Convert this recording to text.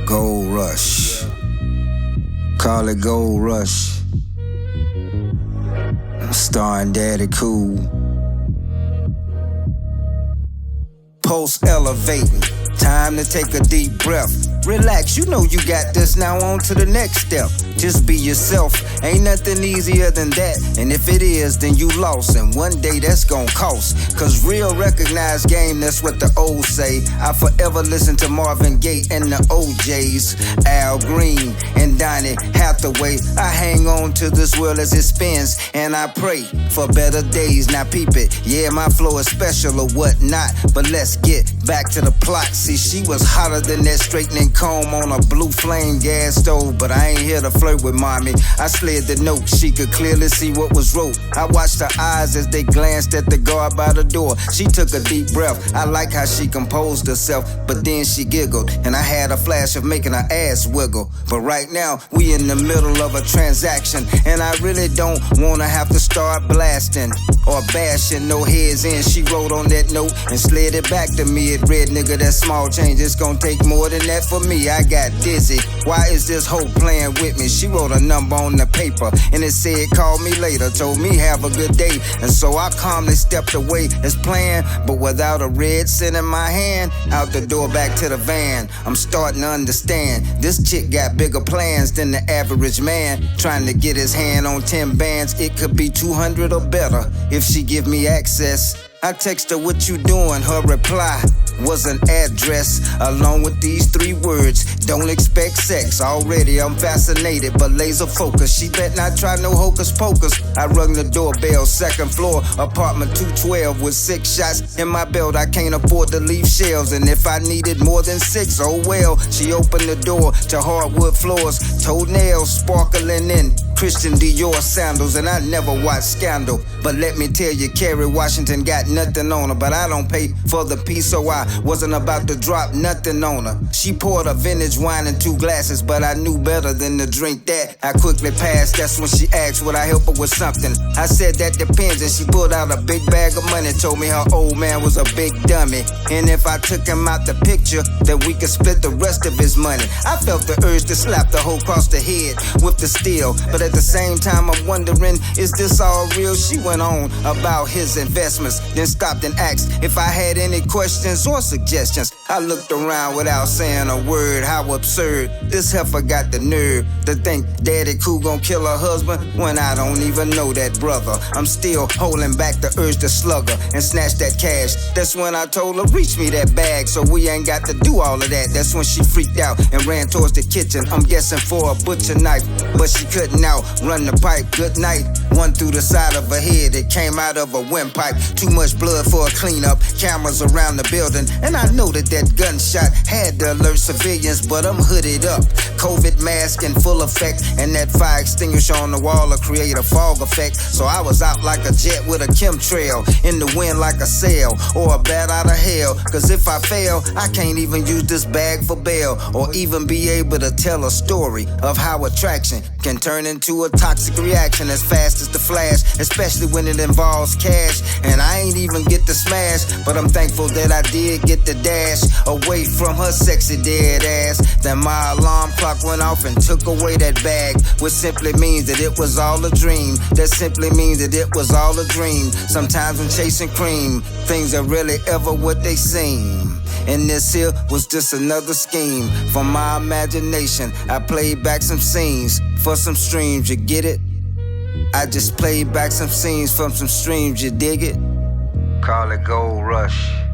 Gold Rush. Call it Gold Rush. Starring Daddy Kool. Pulse elevating. Time to take a deep breath. Relax, you know you got this, now on to the next step. Just be yourself, ain't nothing easier than that. And if it is, then you lost, and one day that's gon' cost. Cause real recognized game, that's what the old say. I forever listen to Marvin Gaye and the OJs, Al Green and Donny Hathaway. I hang on to this world as it spins, and I pray for better days. Now peep it, yeah, my flow is special or whatnot, but let's get back to the plot. See, she was hotter than that straightening comb on a blue flame gas stove, but I ain't here to flirt with mommy. I slid the note, she could clearly see what was wrote. I watched her eyes as they glanced at the guard by the door. She took a deep breath, I like how she composed herself, but then she giggled, and I had a flash of making her ass wiggle. But right now, we in the middle of a transaction, and I really don't wanna have to start blasting or bashing no heads in. She wrote on that note and slid it back to me. It read, nigga, that small change, it's gonna take more than that for me. I got dizzy, why is this hoe playing with me? She wrote a number on the paper, and it said call me later, told me have a good day. And so I calmly stepped away as planned, but without a red cent in my hand. Out the door back to the van, I'm starting to understand. This chick got bigger plans than the average man. Trying to get his hand on 10 bands, it could be 200 or better if she give me access. I text her, what you doing? Her reply was an address along with these 3 words: don't expect sex. Already I'm fascinated but laser focused. She bet not try no hocus pocus. I rung the doorbell, 2nd floor, apartment 212 with 6 shots in my belt. I can't afford to leave shells, and if I needed more than 6, oh well. She opened the door to hardwood floors, toenails sparkling in Christian Dior sandals, and I never watched Scandal. But let me tell you, Kerry Washington got nothing on her, but I don't pay for the piece, so I wasn't about to drop nothing on her. She poured a vintage wine in 2 glasses, but I knew better than to drink that. I quickly passed, that's when she asked would I help her with something. I said that depends, and she pulled out a big bag of money, told me her old man was a big dummy, and if I took him out the picture, that we could split the rest of his money. I felt the urge to slap the hoe across the head with the steel, but at the same time I'm wondering, is this all real? She went on about his investments, then stopped and asked if I had any questions or suggestions. I looked around without saying a word. How absurd, this heifer got the nerve to think Daddy Kool gon' kill her husband when I don't even know that brother. I'm still holding back the urge to slug her and snatch that cash. That's when I told her reach me that bag so we ain't got to do all of that. That's when she freaked out and ran towards the kitchen, I'm guessing for a butcher knife, but she couldn't outrun the pipe. Good night, one through the side of her head, it came out of a windpipe. Too much blood for a cleanup, cameras around the building, and I know that gunshot had to alert civilians, but I'm hooded up, COVID mask in full effect, and that fire extinguisher on the wall will create a fog effect. So I was out like a jet with a chemtrail, in the wind like a sail, or a bat out of hell. Cause if I fail, I can't even use this bag for bail, or even be able to tell a story of how attraction can turn into a toxic reaction as fast as the flash, especially when it involves cash. And I ain't even get the smash, but I'm thankful that I did get the dash away from her sexy dead ass. Then my alarm clock went off and took away that bag, which simply means that it was all a dream. That simply means that it was all a dream. Sometimes when chasing cream, things are really ever what they seem. And this here was just another scheme from my imagination. I played back some scenes for some streams, you get it? I just played back some scenes from some streams, you dig it? Call it Gold Rush.